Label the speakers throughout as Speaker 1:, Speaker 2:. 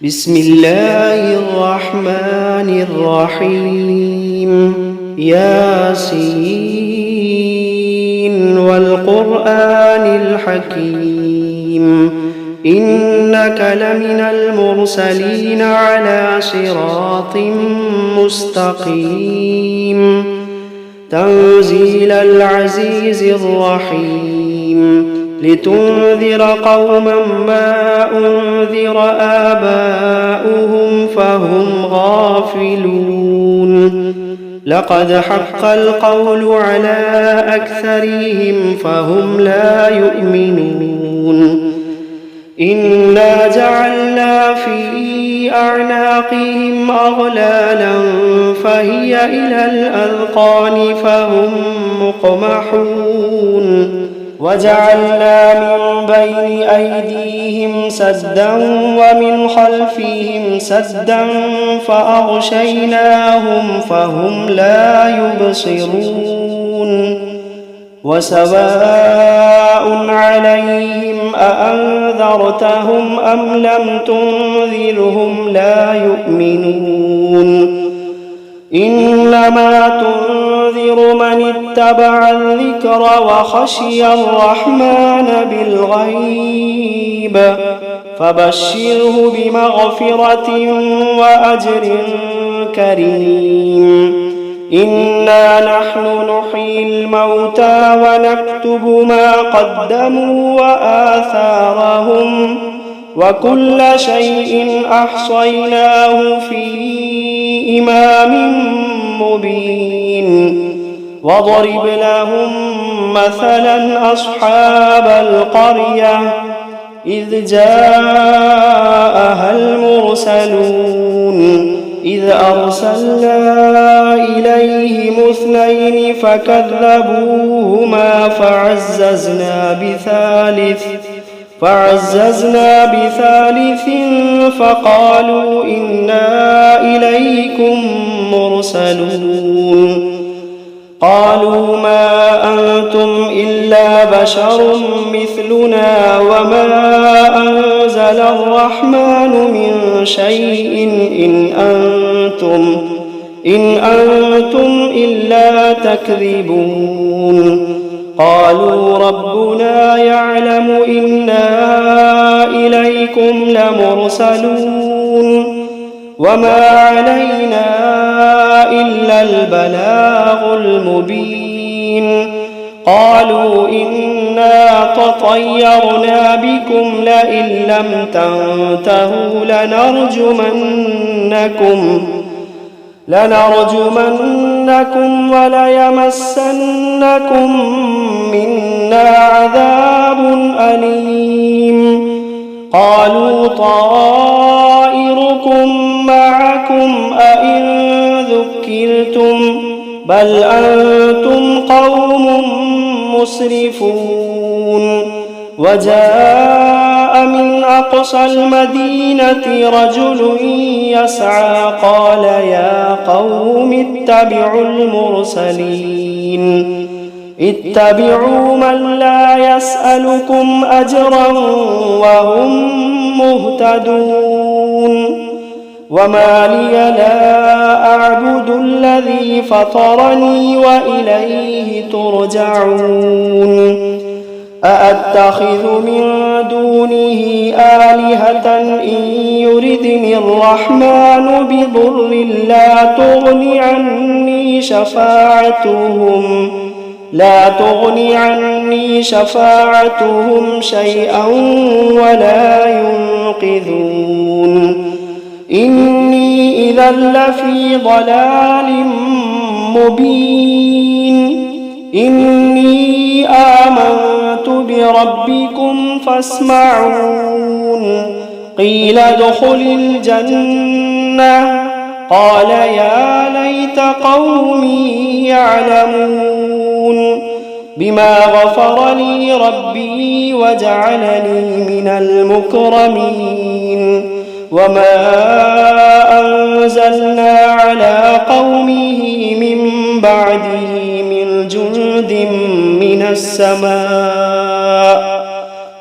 Speaker 1: بسم الله الرحمن الرحيم ياسين والقرآن الحكيم إنك لمن المرسلين على صراط مستقيم تنزيل العزيز الرحيم لتنذر قوما ما أنذر آباؤهم فهم غافلون لقد حق القول على أكثرهم فهم لا يؤمنون إنا جعلنا في أعناقهم أغلالا فهي إلى الأذقان فهم مقمحون وجعلنا من بين أيديهم سدا ومن خلفهم سدا فأغشيناهم فهم لا يبصرون وسواء عليهم أأنذرتهم أم لم تنذرهم لا يؤمنون إنما تنذر من اتبع الذكر وخشي الرحمن بالغيب فبشره بمغفرة وأجر كريم إنا نحن نحيي الموتى ونكتب ما قدموا وآثارهم وكل شيء أحصيناه في إمام مبين واضرب لهم مثلا أصحاب القرية إذ جاءها المرسلون إذ أرسلنا إليهم اثنين فكذبوهما فعززنا بثالث فقالوا إنا إليكم مرسلون قالوا ما أنتم إلا بشر مثلنا وما أنزل الرحمن من شيء إن أنتم إلا تكذبون قالوا ربنا يعلم إنا إليكم لمرسلون وما علينا إلا البلاغ المبين قالوا إنا تطيرنا بكم لئن لم تنتهوا لنرجمنكم وليمسنكم منا عذاب أليم قالوا طائركم معكم أئن ذكرتم بل أنتم قوم مسرفون وجاء من أقصى المدينة رجل يسعى قال يا قوم اتبعوا من لا يسألكم أجرا وهم مهتدون وما لي لا أعبد الذي فطرني وإليه ترجعون أأتخذ من دونه آلهة إن يردني الرحمن بضر لا تغني عني شفاعتهم شيئا ولا ينقذون إني إذا لفي ضلال مبين إني آمنت بربكم فاسمعون قيل ادخل الجنة قال يا ليت قومي يعلمون بما غفر لي ربي وجعلني من المكرمين وما أنزلنا على قومه من بعده من جند من السماء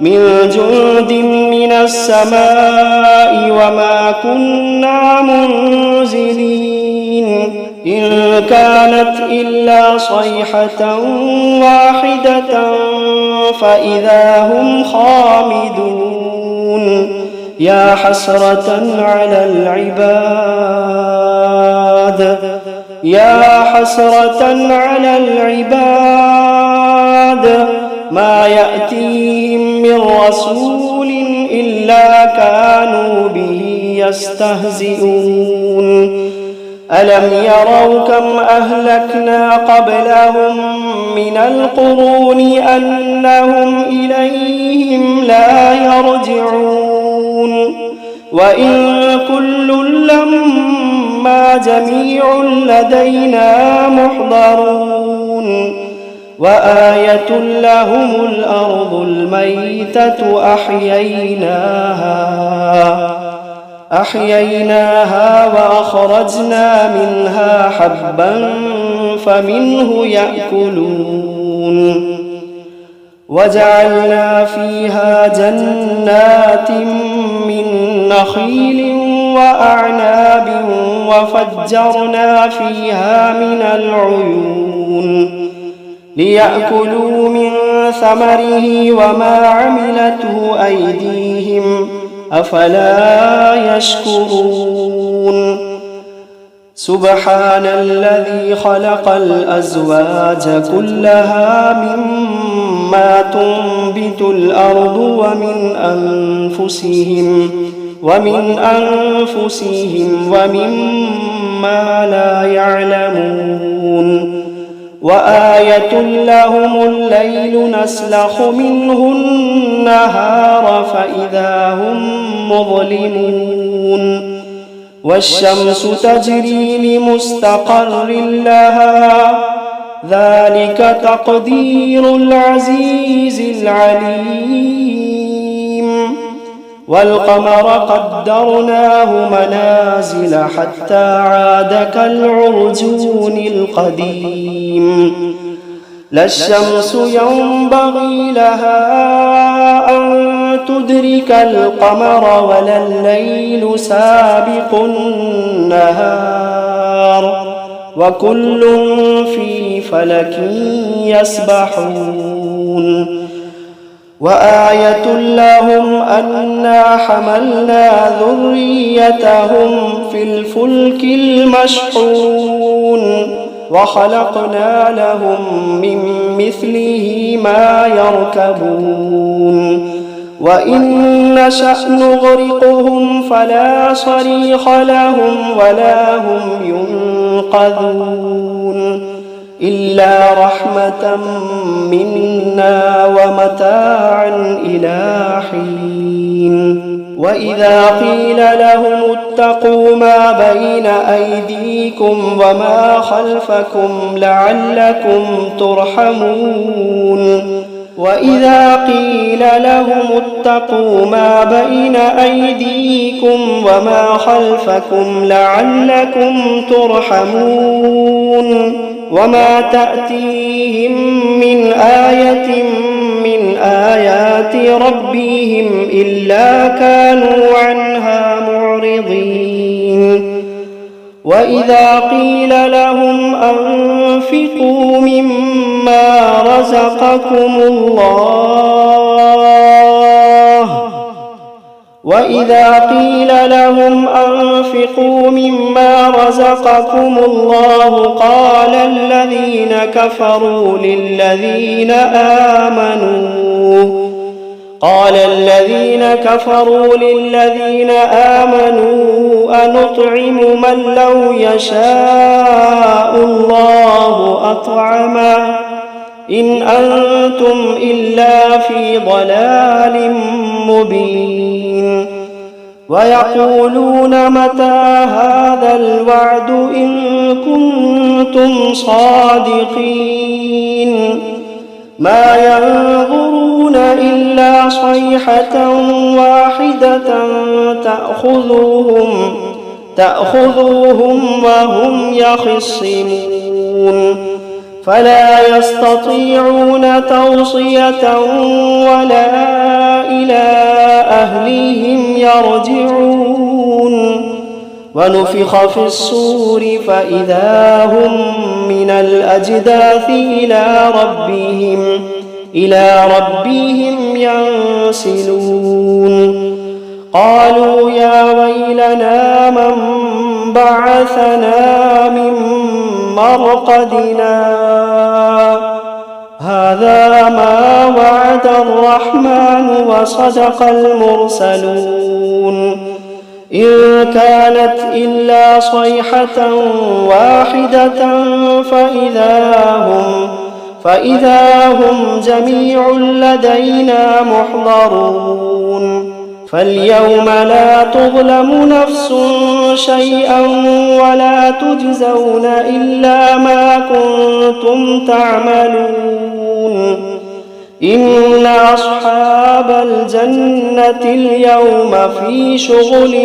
Speaker 1: من جند من السماء وما كنا منزلين إن كانت إلا صيحة واحدة فإذا هم خامدون يا حسرة على العباد يا حسرة على العباد ما يأتيهم من رسول إلا كانوا به يستهزئون ألم يروا كم أهلكنا قبلهم من القرون أنهم إليهم لا يرجعون وإن كل لما جميع لدينا محضرون وآية لهم الأرض الميتة أحييناها وأخرجنا منها حبا فمنه يأكلون وجعلنا فيها جنات من نخيل وأعناب وفجرنا فيها من العيون ليأكلوا من ثمره وما عملته أيديهم أفلا يشكرون سبحان الذي خلق الأزواج كلها مما تنبت الأرض ومن أنفسهم ومما لا يعلمون وآية لهم الليل نسلخ منه النهار فإذا هم مظلمون والشمس تجري لمستقر لها ذلك تقدير العزيز العليم والقمر قدرناه منازل حتى عاد كالعرجون القديم لا الشمس ينبغي لها أن تدرك القمر ولا الليل سابق النهار وكل في فلك يسبحون وآية لهم أنا حملنا ذريتهم في الفلك المشحون وخلقنا لهم من مثله ما يركبون وإن نشأ نغرقهم فلا صريخ لهم ولا هم ينقذون إلا رحمة منا ومتاعا إلى حين وإذا قيل لهم اتقوا ما بين أيديكم وما خلفكم لعلكم ترحمون وإذا قيل لهم اتقوا ما بين أيديكم وما خلفكم لعلكم ترحمون وما تأتيهم من آية من آيات ربهم إلا كانوا عنها معرضين وإذا قيل لهم أنفقوا مما رزقكم الله قال الذين كفروا للذين آمنوا أنطعم من لو يشاء الله أطعمه إن أنتم إلا في ضلال مبين ويقولون متى هذا الوعد إن كنتم صادقين ما ينظرون إلا صيحة واحدة تأخذوهم وهم يخصمون فلا يستطيعون توصية ولا إلى أهليهم يرجعون ونفخ في الصور فإذا هم من الأجداث إلى ربهم ينسلون قالوا يا ويلنا من بعثنا من مرقدنا هذا ما وعد الرحمن وصدق المرسلون إن كانت إلا صيحة واحدة فإذا هم جميع لدينا محضرون فاليوم لا تظلم نفس شيئا ولا تجزون إلا ما كنتم تعملون إن أصحاب الجنة اليوم في شغل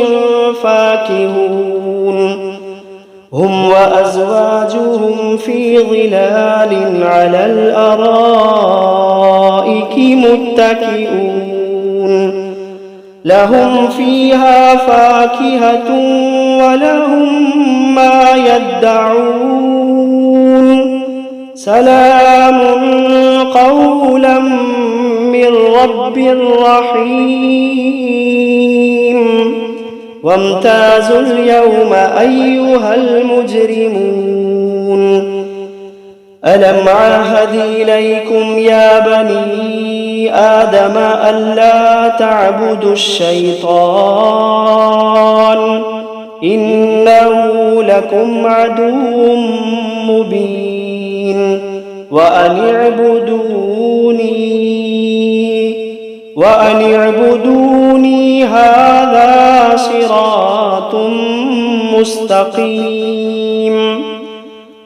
Speaker 1: فاكهون هم وأزواجهم في ظلال على الأرائك متكئون لهم فيها فاكهة ولهم ما يدعون سلام قولا من رب رحيم وامتازوا اليوم أيها المجرمون ألم عهد إليكم يا بني آدم ألا تعبدوا الشيطان إنه لكم عدو مبين وأن اعبدوني هذا صراط مستقيم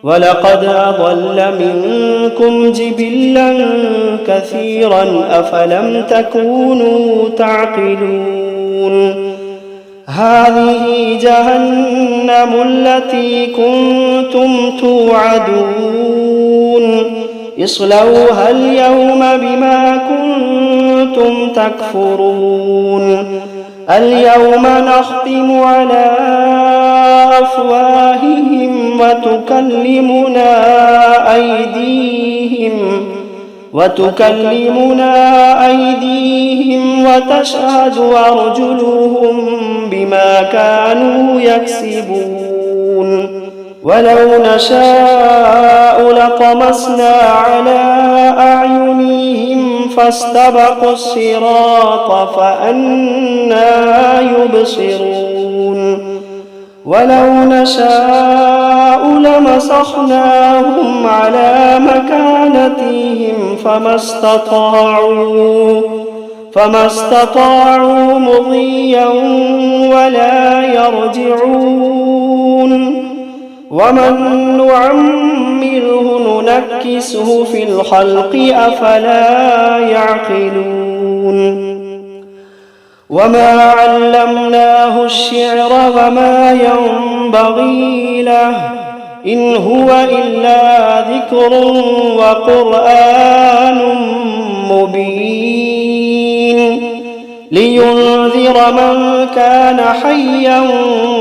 Speaker 1: ولقد أضل منكم جبلا كثيرا أفلم تكونوا تعقلون هذه جهنم التي كنتم توعدون اصلوها اليوم بما كنتم تكفرون اليوم نختم على أفواههم وتكلمنا أيديهم وتشهد أرجلهم بما كانوا يكسبون ولو نشاء لطمسنا على أعينهم فاستبقوا الصراط فأنى يبصرون ولو نشاء لمسخناهم على مكانتهم فما استطاعوا مضيا ولا يرجعون ومن نعمره ننكسه في الخلق أفلا يعقلون وما علمناه الشعر وما ينبغي له إن هو إلا ذكر وقرآن مبين لينذر من كان حيا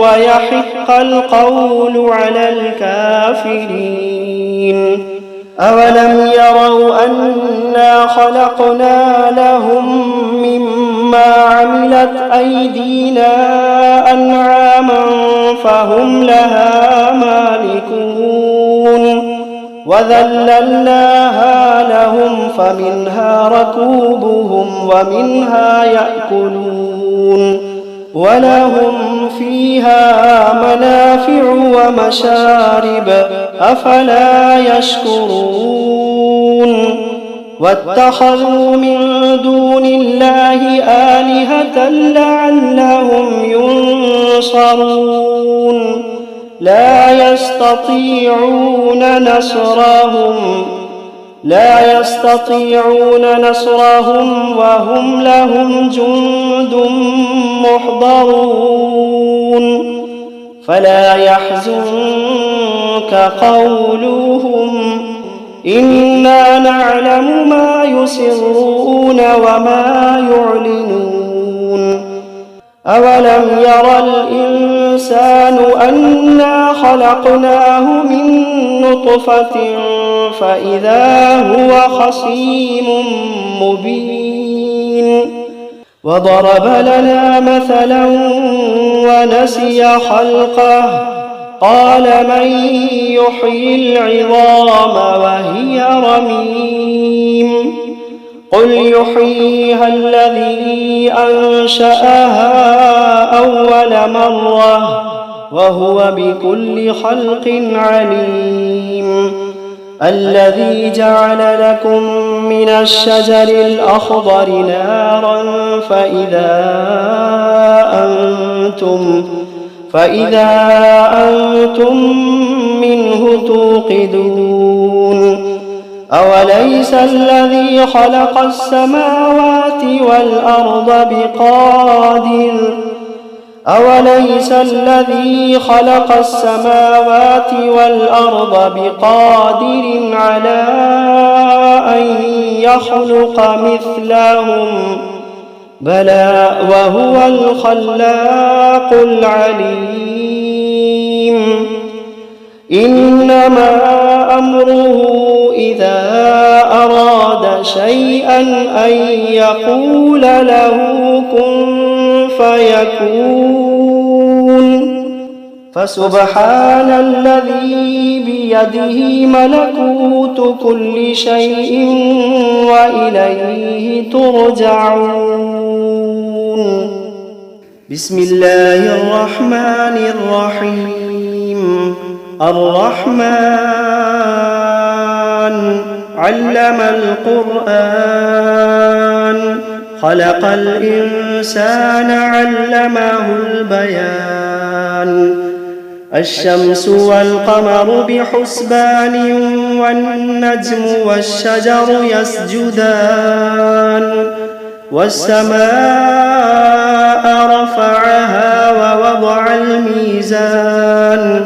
Speaker 1: ويحق القول على الكافرين أولم يروا أنا خلقنا لهم مما عملت أيدينا أنعاما فهم لها مالكون وذللناها لهم فمنها ركوبهم ومنها يأكلون ولهم فيها منافع ومشارب أفلا يشكرون واتخذوا من دون الله آلهة لعلهم ينصرون لا يستطيعون نصرهم وهم لهم جند محضرون فلا يحزنك قولهم إنا نعلم ما يسرون وما يعلنون أولم ير الإنسان أنا خلقناه من نطفة فإذا هو خصيم مبين وضرب لنا مثلا ونسي خلقه قال من يحيي العظام وهي رميم قل يحييها الذي أنشأها أول مرة وهو بكل خلق عليم الذي جعل لكم من الشجر الأخضر نارا فإذا أنتم منه توقدون أوليس الذي خلق السماوات والأرض بقادر على أن يخلق مثلهم بلى وهو الخلاق العليم إنما أمره إذا أراد شيئا أن يقول له كن فيكون فسبحان الذي بيده ملكوت كل شيء وإليه ترجعون بسم الله الرحمن الرحيم الرحمن علم القرآن خلق الإنسان علمه البيان الشمس والقمر بحسبان والنجم والشجر يسجدان والسماء رفعها ووضع الميزان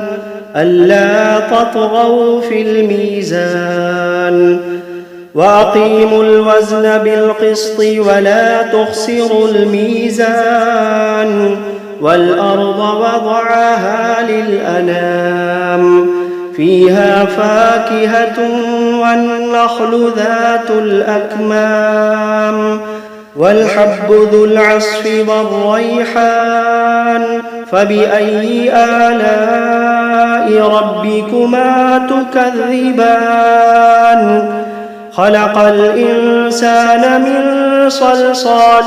Speaker 1: ألا تطغوا في الميزان وأقيموا الوزن بالقسط ولا تخسروا الميزان والأرض وضعها للأنام فيها فاكهة والنخل ذات الأكمام والحب ذو العصف والريحان فبأي آلاء ربكما تكذبان خلق الإنسان من صلصال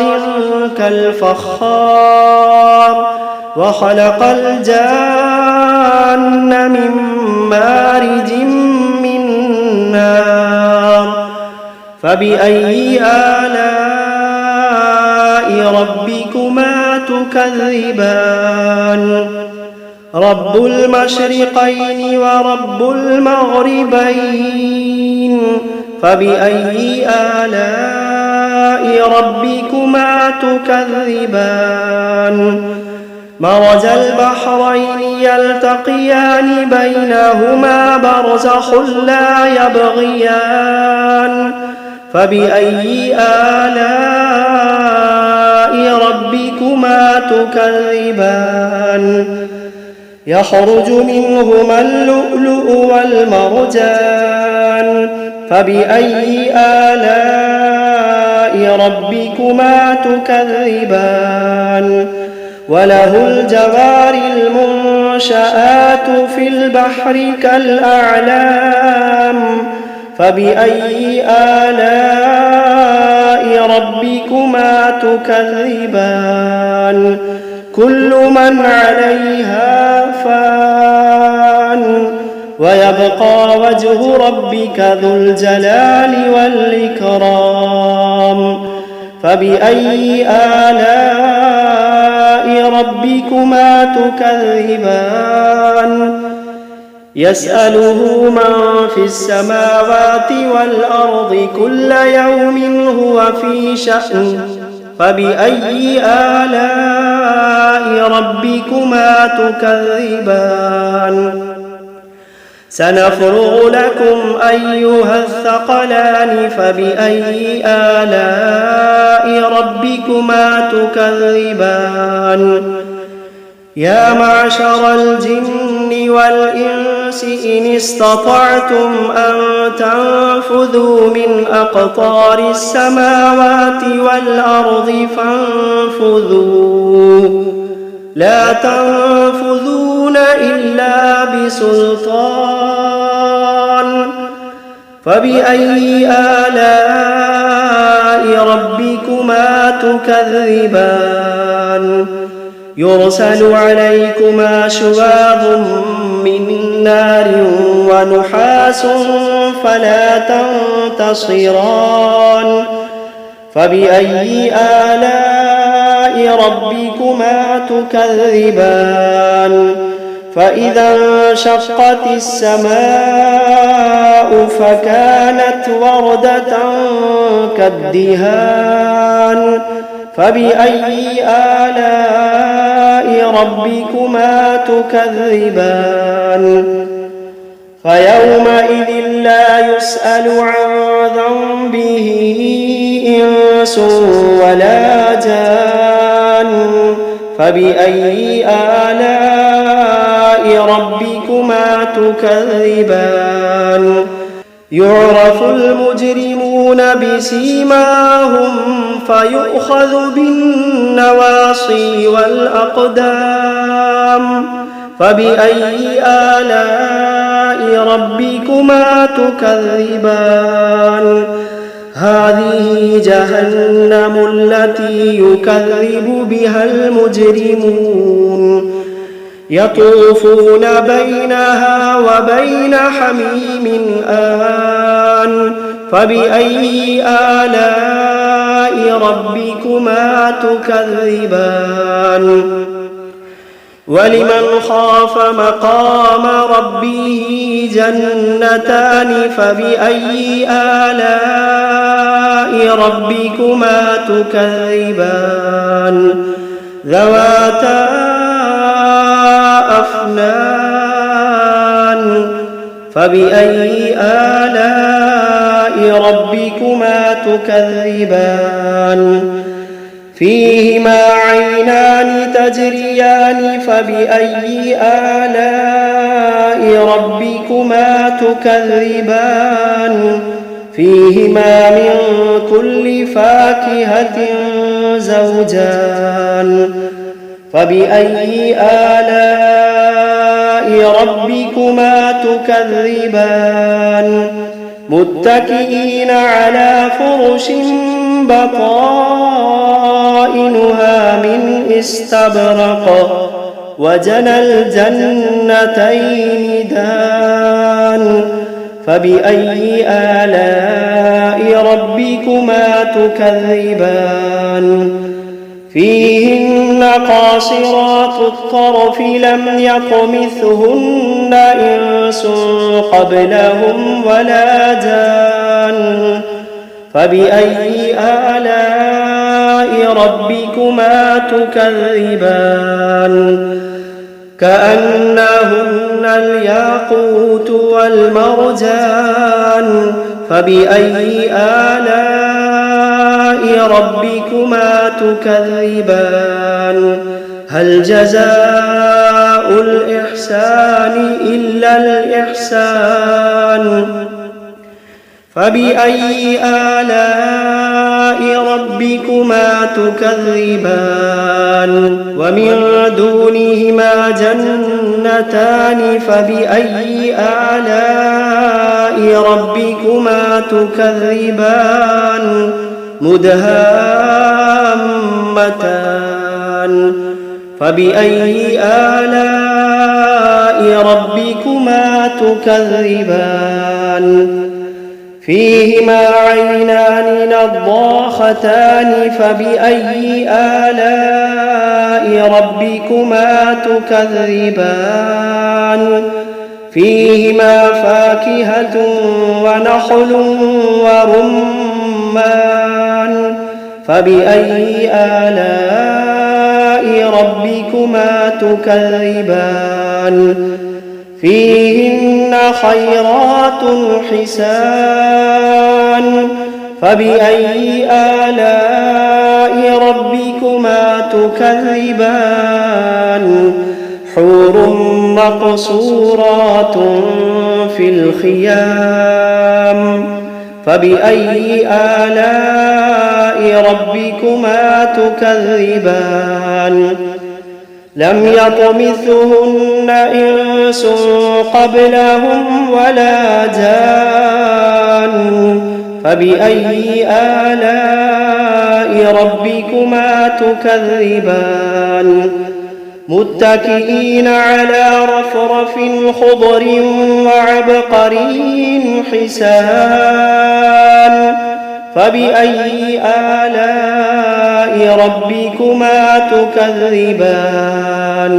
Speaker 1: كالفخار وخلق الجان من مارج من نار فبأي آلاء ربكما تكذبان رب المشرقين ورب المغربين فبأي آلاء ربكما تكذبان مرج البحرين يلتقيان بينهما برزخ لا يبغيان فبأي آلاء ربكما تكذبان يخرج منهما اللؤلؤ والمرجان فبأي آلاء ربكما تكذبان وله الجوار المنشآت في البحر كالأعلام فبأي آلاء ربكما تكذبان كل من عليها فان ويبقى وجه ربك ذو الجلال والإكرام فبأي آلاء ربكما تكذبان يسأله من في السماوات والأرض كل يوم هو في شأن فبأي آلاء ربكما تكذبان سنفرغ لكم أيها الثقلان فبأي آلاء ربكما تكذبان يا معشر الجن والإنس إن استطعتم أن تنفذوا من أقطار السماوات والأرض فانفذوا لا تنفذون إلا بسلطان فبأي آلاء ربكما تكذبان يرسل عليكما شواظ من نار ونحاس فلا تنتصران فبأي آلاء ربكما تكذبان فإذا انشقت السماء فكانت وردة كالدهان فبأي آلاء ربكما تكذبان فيومئذ لا يسأل عن ذنبه إنس ولا جان فبأي آلاء ربكما تكذبان يعرف المجرمون بسيماهم فيؤخذ بالنواصي والأقدام فبأي آلاء ربكما تكذبان هذه جهنم التي يكذب بها المجرمون يطوفون بينها وبين حميم آن فبأي آلاء ربكما تكذبان ولمن خاف مقام ربه جنتان فبأي آلاء ربكما تكذبان ذواتا أفنان فبأي آلاء ربكما تكذبان فيهما عينان تجريان فبأي آلاء ربكما تكذبان فيهما من كل فاكهة زوجان فبأي آلاء ربكما تكذبان متكئين على فرش بطائنها من استبرق وجنى الجنتين دان فبأي آلاء ربكما تكذبان فيهن قاصرات الطرف لم يطمثهن إنس قبلهم ولا جان فبأي آلاء ربكما تكذبان كأنهن الياقوت والمرجان فبأي آلاء ربكما تكذبان هل جزاء الإحسان إلا الإحسان فبأي آلاء ربكما تكذبان ومن دونهما جنتان فبأي آلاء ربكما تكذبان مدهامتان فبأي آلاء ربكما تكذبان فيهما عينان نضاختان فبأي آلاء ربكما تكذبان فيهما فاكهة ونخل ورمان فبأي آلاء ربكما تكذبان فيهن خيرات حسان فبأي آلاء ربكما تكذبان حور مقصورات في الخيام فبأي آلاء ربكما تكذبان لم يطمثهن إنس قبلهم ولا جان فبأي آلاء ربكما تكذبان متكئين على رفرف خضر وعبقري حسان فبأي آلاء ربكما تكذبان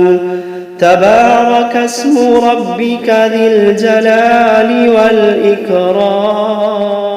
Speaker 1: تبارك اسم ربك ذي الجلال والإكرام.